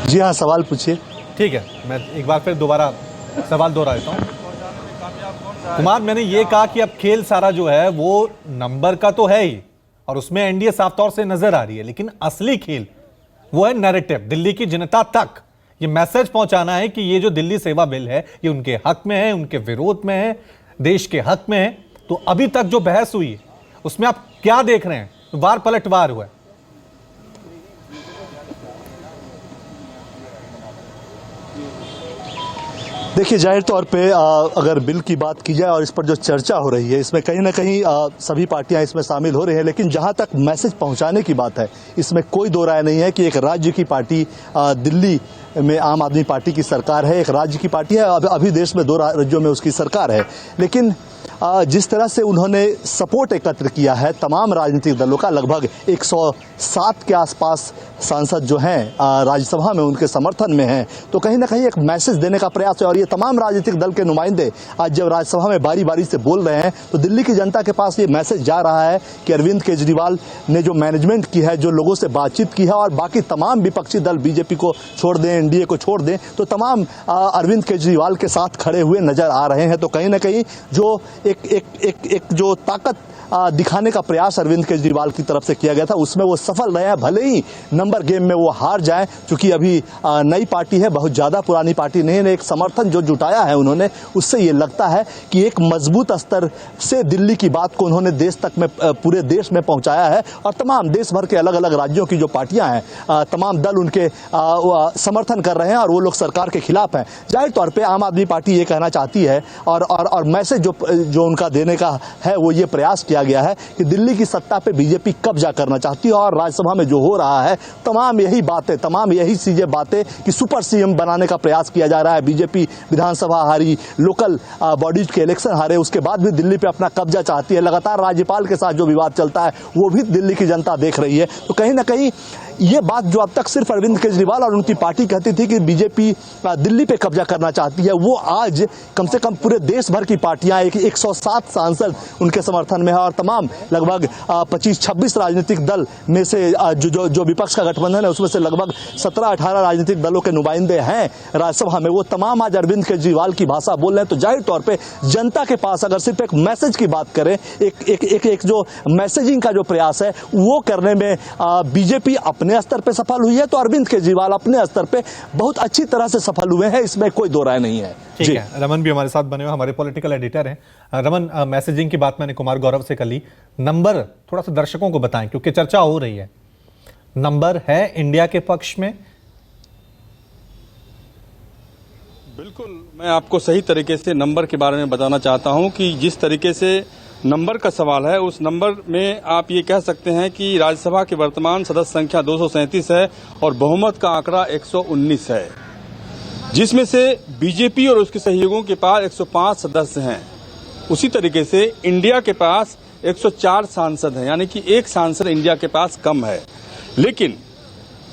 जी हाँ, सवाल पूछिए। ठीक है, मैं एक बार फिर दोबारा सवाल दोहरा देता हूँ। कुमार, मैंने ये कहा कि अब खेल सारा जो है वो नंबर का तो है ही, और उसमें एनडीए साफ तौर से नजर आ रही है, लेकिन असली खेल वो है नैरेटिव। दिल्ली की जनता तक ये मैसेज पहुंचाना है कि ये जो दिल्ली सेवा बिल है ये उनके हक में है, उनके विरोध में है, देश के हक में है। तो अभी तक जो बहस हुई है उसमें आप क्या देख रहे हैं? वार पलटवार हुआ है। देखिए, जाहिर तौर पे अगर बिल की बात की जाए और इस पर जो चर्चा हो रही है, इसमें कहीं ना कहीं सभी पार्टियां इसमें शामिल हो रही हैं, लेकिन जहां तक मैसेज पहुंचाने की बात है, इसमें कोई दो राय नहीं है कि एक राज्य की पार्टी दिल्ली में आम आदमी पार्टी की सरकार है, एक राज्य की पार्टी है। अभी देश में 2 राज्यों में उसकी सरकार है, लेकिन जिस तरह से उन्होंने सपोर्ट एकत्र किया है तमाम राजनीतिक दलों का, लगभग 107 के आसपास सांसद जो हैं राज्यसभा में उनके समर्थन में हैं, तो कहीं ना कहीं एक मैसेज देने का प्रयास है। और ये तमाम राजनीतिक दल के नुमाइंदे आज जब राज्यसभा में बारी बारी से बोल रहे हैं, तो दिल्ली की जनता के पास ये मैसेज जा रहा है कि अरविंद केजरीवाल ने जो मैनेजमेंट की है, जो लोगों से बातचीत की है, और बाकी तमाम विपक्षी दल बीजेपी को छोड़ दें, एनडीए को छोड़ दें, तो तमाम अरविंद केजरीवाल के साथ खड़े हुए नजर आ रहे हैं। तो कहीं ना कहीं जो एक जो ताकत दिखाने का प्रयास अरविंद केजरीवाल की तरफ से किया गया था, उसमें वो सफल रहे हैं। भले ही नंबर गेम में वो हार जाए, क्योंकि अभी नई पार्टी है, बहुत ज्यादा पुरानी पार्टी नहीं है। एक समर्थन जो जुटाया है उन्होंने, उससे ये लगता है कि एक मजबूत स्तर से दिल्ली की बात को उन्होंने देश तक में, पूरे देश में पहुंचाया है। और तमाम देश भर के अलग अलग राज्यों की जो पार्टियां हैं, तमाम दल उनके समर्थन कर रहे हैं, और वो लोग सरकार के खिलाफ हैं। जाहिर तौर पर आम आदमी पार्टी ये कहना चाहती है, और मैसेज जो उनका देने का है वो ये प्रयास किया गया है कि दिल्ली की सत्ता पे बीजेपी कब्जा करना चाहती है। और राज्यसभा में जो हो रहा है, तमाम यही बातें, तमाम यही चीजें बातें कि सुपर सीएम बनाने का प्रयास किया जा रहा है। बीजेपी विधानसभा हारी, लोकल बॉडीज के इलेक्शन हारे, उसके बाद भी दिल्ली पे अपना कब्जा चाहती है। लगातार राज्यपाल के साथ जो विवाद चलता है वो भी दिल्ली की जनता देख रही है। तो कहीं ना कहीं ये बात जो अब तक सिर्फ अरविंद केजरीवाल और उनकी पार्टी कहती थी कि बीजेपी दिल्ली पे कब्जा करना चाहती है, वो आज कम से कम पूरे देश भर की पार्टियां, 107 सांसद उनके समर्थन में है, और तमाम लगभग 25-26 राजनीतिक दल में से जो विपक्ष का गठबंधन है, उसमें से लगभग 17-18 राजनीतिक दलों के नुमाइंदे हैं राज्यसभा में, वो तमाम आज अरविंद केजरीवाल की भाषा बोल रहे हैं। तो जाहिर तौर पर जनता के पास अगर सिर्फ एक मैसेज की बात करें, एक जो मैसेजिंग का जो प्रयास है वो करने में बीजेपी अपने स्तर पे सफल हुई है, तो अरविंद केजरीवाल अपने स्तर पे बहुत अच्छी तरह से सफल हुए हैं, इसमें कोई दो राय नहीं है। ठीक है, रमन भी हमारे साथ बने हुए, हमारे पॉलिटिकल एडिटर हैं। रमन, मैसेजिंग की बात मैंने कुमार गौरव से कर ली, नंबर थोड़ा सा दर्शकों को बताएं, क्योंकि चर्चा हो रही है। नंबर है इंडिया के पक्ष में? बिल्कुल, मैं आपको सही तरीके से नंबर के बारे में बताना चाहता हूं कि जिस तरीके से नंबर का सवाल है, उस नंबर में आप ये कह सकते हैं कि राज्यसभा की वर्तमान सदस्य संख्या 237 है और बहुमत का आंकड़ा 119 है, जिसमें से बीजेपी और उसके सहयोगियों के पास 105 सदस्य हैं। उसी तरीके से इंडिया के पास 104 सांसद हैं, यानी कि एक सांसद इंडिया के पास कम है। लेकिन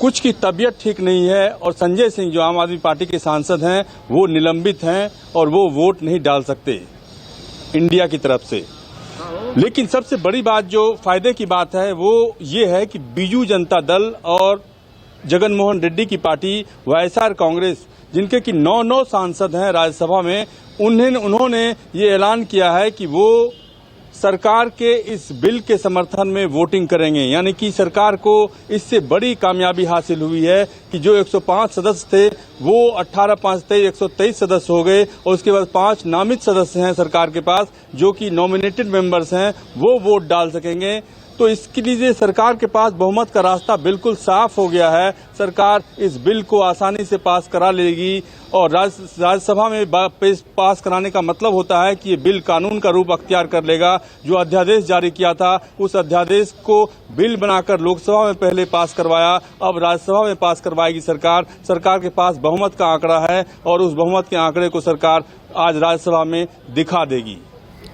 कुछ की तबीयत ठीक नहीं है, और संजय सिंह जो आम आदमी पार्टी के सांसद हैं वो निलंबित हैं और वो वोट नहीं डाल सकते इंडिया की तरफ से। लेकिन सबसे बड़ी बात, जो फायदे की बात है, वो ये है कि बीजू जनता दल और जगन मोहन रेड्डी की पार्टी वाईएसआर कांग्रेस, जिनके कि 9 सांसद हैं राज्यसभा में, उन्होंने ये ऐलान किया है कि वो सरकार के इस बिल के समर्थन में वोटिंग करेंगे। यानी कि सरकार को इससे बड़ी कामयाबी हासिल हुई है कि जो 105 सदस्य थे वो 18-5-23 123 सदस्य हो गए, और उसके बाद 5 नामित सदस्य हैं सरकार के पास, जो कि नॉमिनेटेड मेंबर्स हैं, वो वोट डाल सकेंगे। तो इसके लिए सरकार के पास बहुमत का रास्ता बिल्कुल साफ हो गया है। सरकार इस बिल को आसानी से पास करा लेगी, और राज्यसभा में पास कराने का मतलब होता है कि ये बिल कानून का रूप अख्तियार कर लेगा। जो अध्यादेश जारी किया था, उस अध्यादेश को बिल बनाकर लोकसभा में पहले पास करवाया, अब राज्यसभा में पास करवाएगी सरकार। सरकार के पास बहुमत का आंकड़ा है, और उस बहुमत के आंकड़े को सरकार आज राज्यसभा में दिखा देगी।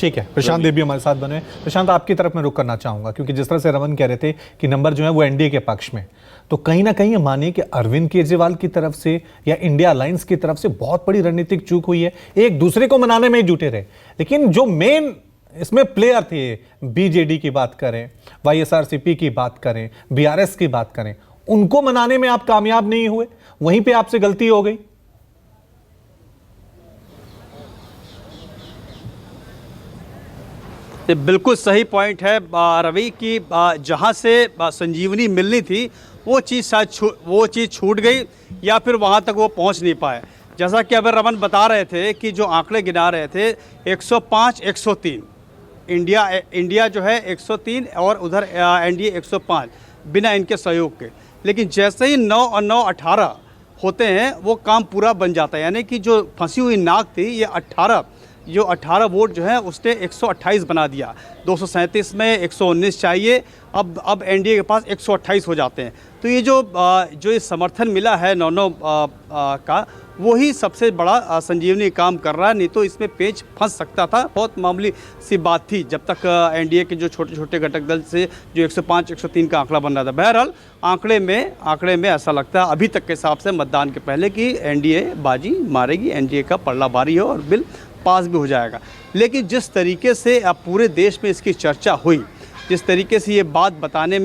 ठीक है, प्रशांत देव भी हमारे साथ बने। प्रशांत, आपकी तरफ मैं रुक करना चाहूंगा, क्योंकि जिस तरह से रमन कह रहे थे कि नंबर जो है वो एनडीए के पक्ष में, तो कहीं ना कहीं मानिए कि अरविंद केजरीवाल की तरफ से या इंडिया अलायंस की तरफ से बहुत बड़ी रणनीतिक चूक हुई है। एक दूसरे को मनाने में ही जुटे रहे, लेकिन जो मेन इसमें प्लेयर थे, बीजेडी की बात करें, वाईएसआरसीपी की बात करें, बीआरएस की बात करें, उनको मनाने में आप कामयाब नहीं हुए, वहीं पे आपसे गलती हो गई। ये बिल्कुल सही पॉइंट है रवि कि जहाँ से संजीवनी मिलनी थी वो चीज़ शायद छूट गई या फिर वहाँ तक वो पहुँच नहीं पाए। जैसा कि अभी रमन बता रहे थे कि जो आंकड़े गिना रहे थे 105 103, इंडिया जो है 103 और उधर एनडीए 105 बिना इनके सहयोग के। लेकिन जैसे ही 9 और 9 18 होते हैं वो काम पूरा बन जाता है, यानी कि जो फंसी हुई नाक थी ये 18 वोट जो है उसने 128 बना दिया। 237 में 119 चाहिए, अब एनडीए के पास 128 हो जाते हैं। तो ये जो ये समर्थन मिला है 9-9 का, वही सबसे बड़ा संजीवनी काम कर रहा है। नहीं तो इसमें पेच फंस सकता था, बहुत मामूली सी बात थी जब तक एनडीए के जो छोटे छोटे घटक दल से जो 105 103 का आंकड़ा बन रहा था। बहरहाल आंकड़े में ऐसा लगता है अभी तक के हिसाब से मतदान के पहले कि एनडीए बाजी मारेगी, एनडीए का पल्ला भारी हो और बिल पास भी हो जाएगा। लेकिन जिस तरीके से अब पूरे देश में इसकी चर्चा हुई, जिस तरीके से ये बात बताने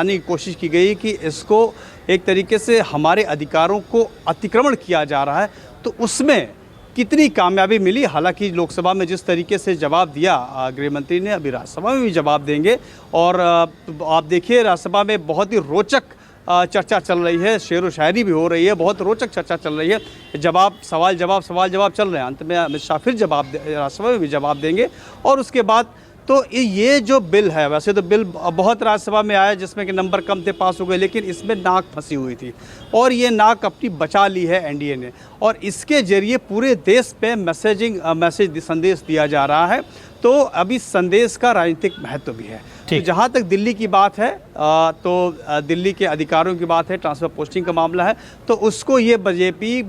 की कोशिश की गई कि इसको एक तरीके से हमारे अधिकारों को अतिक्रमण किया जा रहा है, तो उसमें कितनी कामयाबी मिली। हालांकि लोकसभा में जिस तरीके से जवाब दिया गृह मंत्री ने, अभी राज्यसभा में भी जवाब देंगे। और आप देखिए राज्यसभा में बहुत ही रोचक चर्चा चल रही है, शेर व शायरी भी हो रही है, बहुत रोचक चर्चा चल रही है। सवाल जवाब चल रहे हैं। अंत में अमित शाह फिर राज्यसभा में भी जवाब देंगे। और उसके बाद तो ये जो बिल है, वैसे तो बिल बहुत राज्यसभा में आया जिसमें कि नंबर कम थे, पास हो गए, लेकिन इसमें नाक फंसी हुई थी और ये नाक अपनी बचा ली है एनडीए ने। और इसके जरिए पूरे देश पे संदेश दिया जा रहा है। तो अभी संदेश का राजनीतिक महत्व भी है। तो जहाँ तक दिल्ली की बात है तो दिल्ली के अधिकारों की बात है, ट्रांसफर पोस्टिंग का मामला है, तो उसको ये बीजेपी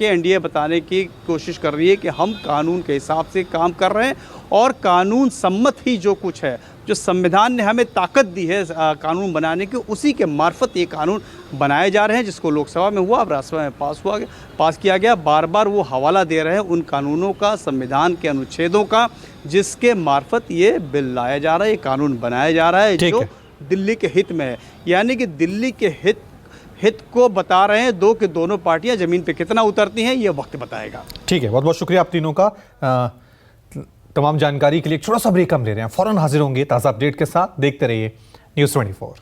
एनडीए बताने की कोशिश कर रही है कि हम कानून के हिसाब से काम कर रहे हैं और कानून सम्मत ही जो कुछ है, जो संविधान ने हमें ताकत दी है कानून बनाने की, उसी के मार्फत ये कानून बनाए जा रहे हैं। जिसको लोकसभा में हुआ, अब राज्यसभा में पास किया गया। बार बार वो हवाला दे रहे हैं उन कानूनों का, संविधान के अनुच्छेदों का, जिसके मार्फत ये बिल लाया जा रहा है, ये कानून बनाया जा रहा है जो दिल्ली के हित में है। यानी कि दिल्ली के हित को बता रहे हैं। दोनों पार्टियां जमीन पे कितना उतरती हैं ये वक्त बताएगा। ठीक है, बहुत बहुत शुक्रिया आप तीनों का तमाम जानकारी के लिए। एक छोटा सा ब्रेक हम ले रहे हैं, फौरन हाजिर होंगे ताज़ा अपडेट के साथ। देखते रहिए News 24।